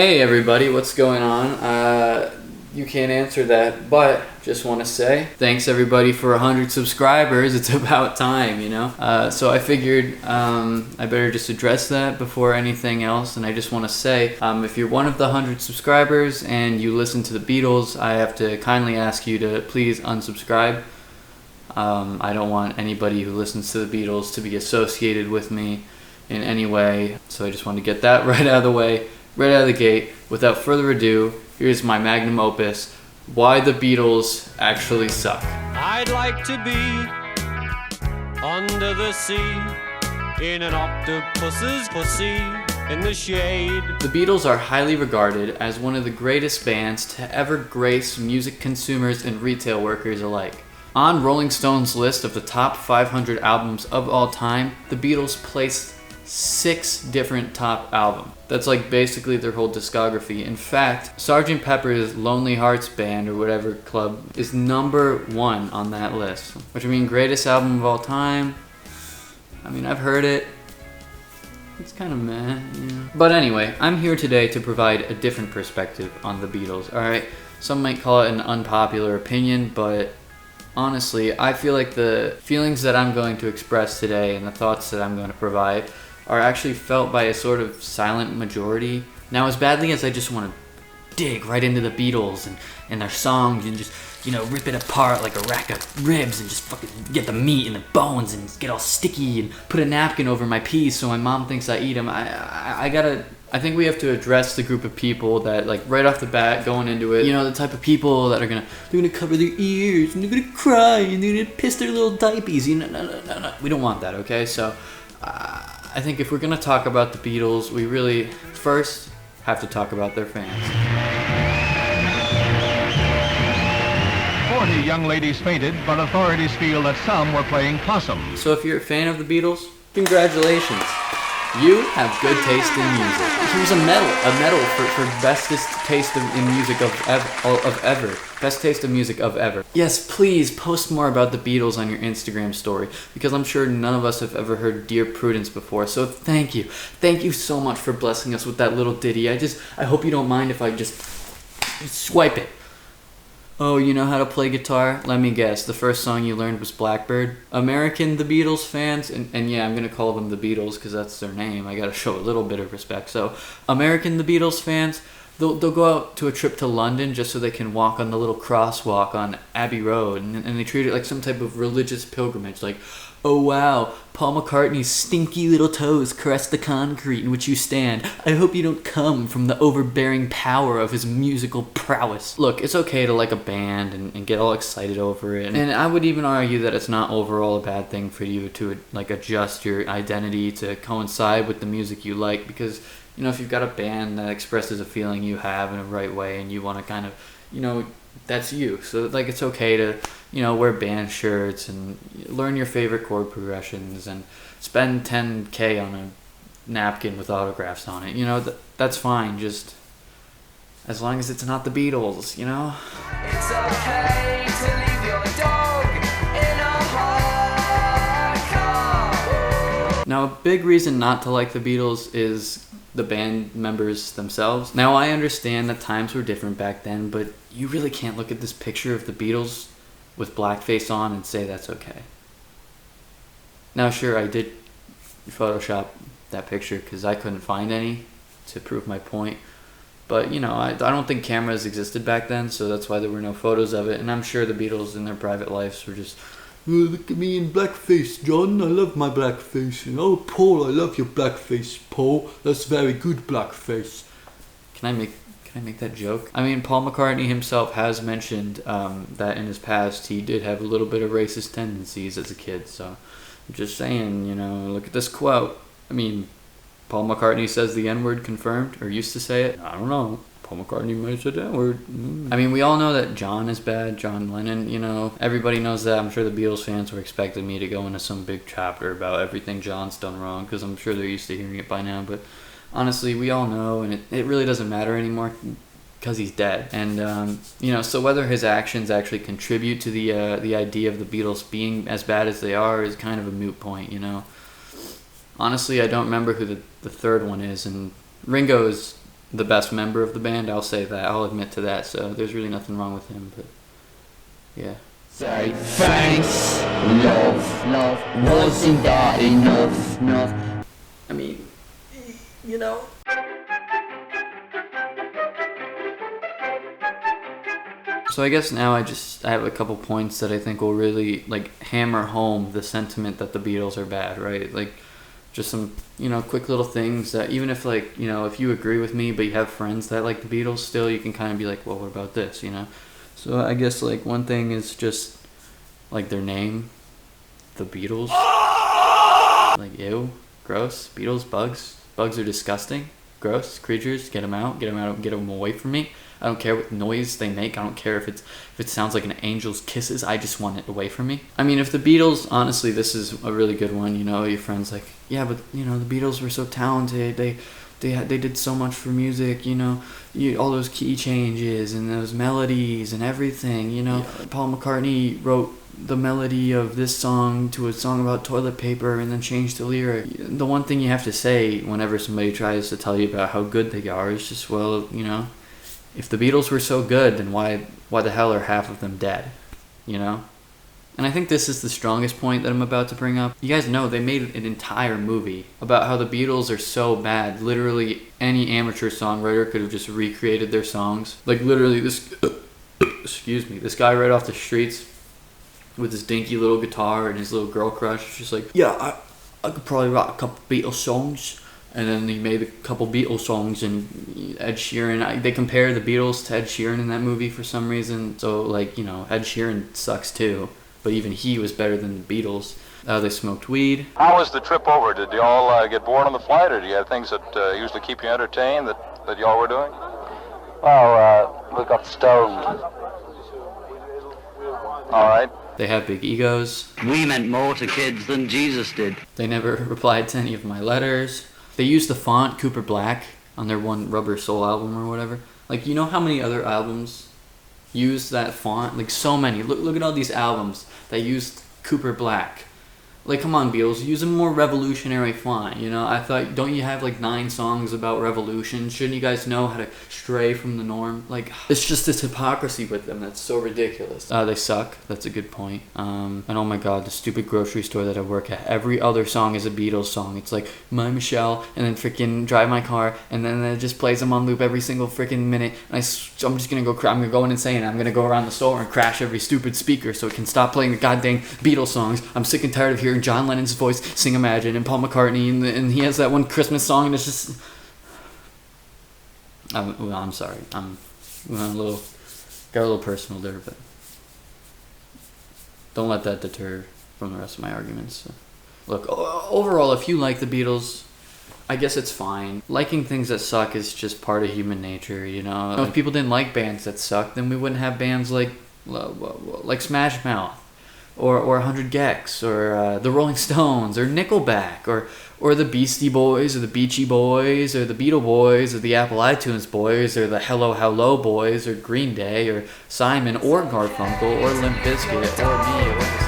Hey everybody, what's going on? You can't answer that, but just want to say thanks everybody for 100 subscribers. It's about time, you know? So I figured I better just address that before anything else, and I just want to say if you're one of the 100 subscribers and you listen to the Beatles, I have to kindly ask you to please unsubscribe. I don't want anybody who listens to the Beatles to be associated with me in any way, so I just want to get that right out of the way, right out of the gate. Without further ado, here's my magnum opus, Why the Beatles Actually Suck. I'd like to be under the sea, in an octopus's pussy, in the shade. The Beatles are highly regarded as one of the greatest bands to ever grace music consumers and retail workers alike. On Rolling Stone's list of the top 500 albums of all time, the Beatles placed 6 different top albums. That's like basically their whole discography. In fact, Sgt. Pepper's Lonely Hearts Band or whatever club is number 1 on that list. Which I mean, greatest album of all time. I mean, I've heard it. It's kind of meh, you know. But anyway, I'm here today to provide a different perspective on the Beatles, alright? Some might call it an unpopular opinion, but honestly, I feel like the feelings that I'm going to express today and the thoughts that I'm going to provide are actually felt by a sort of silent majority. Now, as badly as I just want to dig right into the Beatles and their songs and just, you know, rip it apart like a rack of ribs and just fucking get the meat and the bones and get all sticky and put a napkin over my peas so my mom thinks I eat them, I think we have to address the group of people that, like, right off the bat, going into it, you know, the type of people that are they're gonna cover their ears and they're gonna cry and they're gonna piss their little diapies. You know, no. We don't want that, okay? So, I think if we're gonna talk about the Beatles, we really first have to talk about their fans. 40 young ladies fainted, but authorities feel that some were playing possum. So if you're a fan of the Beatles, congratulations. You have good taste in music. Here's a medal for bestest taste in music of ever. Best taste of music of ever. Yes, please post more about the Beatles on your Instagram story, because I'm sure none of us have ever heard Dear Prudence before, so thank you. Thank you so much for blessing us with that little ditty. I hope you don't mind if I just swipe it. Oh, you know how to play guitar? Let me guess, the first song you learned was Blackbird? American The Beatles fans, and yeah, I'm gonna call them The Beatles because that's their name, I gotta show a little bit of respect. So, American The Beatles fans, they'll go out to a trip to London just so they can walk on the little crosswalk on Abbey Road, and they treat it like some type of religious pilgrimage, like, oh wow, Paul McCartney's stinky little toes caress the concrete in which you stand. I hope you don't come from the overbearing power of his musical prowess. Look, it's okay to like a band and get all excited over it. And I would even argue that it's not overall a bad thing for you to like adjust your identity to coincide with the music you like, because, you know, if you've got a band that expresses a feeling you have in a right way and you want to kind of, you know, that's you. So like it's okay to, you know, wear band shirts and learn your favorite chord progressions and spend $10K on a napkin with autographs on it. You know, that's fine, just as long as it's not the Beatles, you know? It's okay to leave your dog in a hot car. Now, a big reason not to like the Beatles is the band members themselves. Now, I understand that times were different back then, but you really can't look at this picture of the Beatles with blackface on and say that's okay. Now, sure, I did Photoshop that picture because I couldn't find any to prove my point. But, you know, I don't think cameras existed back then, so that's why there were no photos of it. And I'm sure the Beatles in their private lives were just, oh, look at me in blackface, John. I love my blackface. And oh, Paul, I love your blackface, Paul. That's very good blackface. Can I make that joke? I mean, Paul McCartney himself has mentioned that in his past he did have a little bit of racist tendencies as a kid. So I'm just saying, you know, look at this quote. I mean, Paul McCartney says the N-word confirmed, or used to say it. I don't know. Paul McCartney might have said that word. I mean, we all know that John is bad, John Lennon, you know. Everybody knows that. I'm sure the Beatles fans were expecting me to go into some big chapter about everything John's done wrong, because I'm sure they're used to hearing it by now. But honestly, we all know, and it really doesn't matter anymore because he's dead. And, you know, so whether his actions actually contribute to the idea of the Beatles being as bad as they are is kind of a moot point, you know. Honestly, I don't remember who the third one is, and Ringo is the best member of the band. I'll say that. I'll admit to that. So there's really nothing wrong with him. But yeah. Say thanks, love, wasn't that enough? I mean, you know. So I guess now I have a couple points that I think will really like hammer home the sentiment that the Beatles are bad, right? Like just some, quick little things that even if like, if you agree with me but you have friends that like the Beatles still, you can kind of be like, well, what about this, So I guess like one thing is just like their name, the Beatles. Like ew, gross, Beatles, bugs. Bugs are disgusting, gross creatures. Get them out, get them away from me. I don't care what noise they make. I don't care if it sounds like an angel's kisses. I just want it away from me. I mean, if the Beatles, honestly, this is a really good one. Your friend's like, yeah, but the Beatles were so talented. They did so much for music. All those key changes and those melodies and everything. Paul McCartney wrote the melody of this song to a song about toilet paper and then changed the lyric. The one thing you have to say whenever somebody tries to tell you about how good they are is just, well, if the Beatles were so good, then why the hell are half of them dead? And I think this is the strongest point that I'm about to bring up. You guys know they made an entire movie about how the Beatles are so bad. Literally any amateur songwriter could have just recreated their songs. Like literally this guy right off the streets with his dinky little guitar and his little girl crush, just like, yeah, I could probably write a couple Beatles songs. And then he made a couple Beatles songs, and Ed Sheeran, they compare the Beatles to Ed Sheeran in that movie for some reason. So, like, Ed Sheeran sucks too, but even he was better than the Beatles. They smoked weed. How was the trip over? Did you all get bored on the flight, or do you have things that usually keep you entertained that y'all were doing? Well, we got stoned. All right. They have big egos. We meant more to kids than Jesus did. They never replied to any of my letters. They used the font Cooper Black on their one Rubber Soul album or whatever. Like, how many other albums use that font? Like, so many. Look at all these albums that used Cooper Black. Like, come on, Beatles, use a more revolutionary font, I thought, don't you have, 9 songs about revolution? Shouldn't you guys know how to stray from the norm? Like, it's just this hypocrisy with them that's so ridiculous. They suck. That's a good point. And oh my god, the stupid grocery store that I work at, every other song is a Beatles song. It's like, My Michelle, and then freaking Drive My Car, and then it just plays them on loop every single freaking minute. And I'm just gonna go, I'm gonna go in insane. I'm gonna go around the store and crash every stupid speaker so it can stop playing the goddamn Beatles songs. I'm sick and tired of hearing John Lennon's voice sing Imagine and Paul McCartney and he has that one Christmas song and it's just I'm sorry, I'm got a little personal there, but don't let that deter from the rest of my arguments. So, look, overall, if you like the Beatles, I guess it's fine. Liking things that suck is just part of human nature, If people didn't like bands that suck, then we wouldn't have bands like Smash Mouth or 100 Gex or the Rolling Stones or Nickelback or the Beastie Boys or the Beachy Boys or the Beatle Boys or the Apple iTunes Boys or the Hello Hello Boys or Green Day or Simon or Garfunkel or Limp Bizkit or me or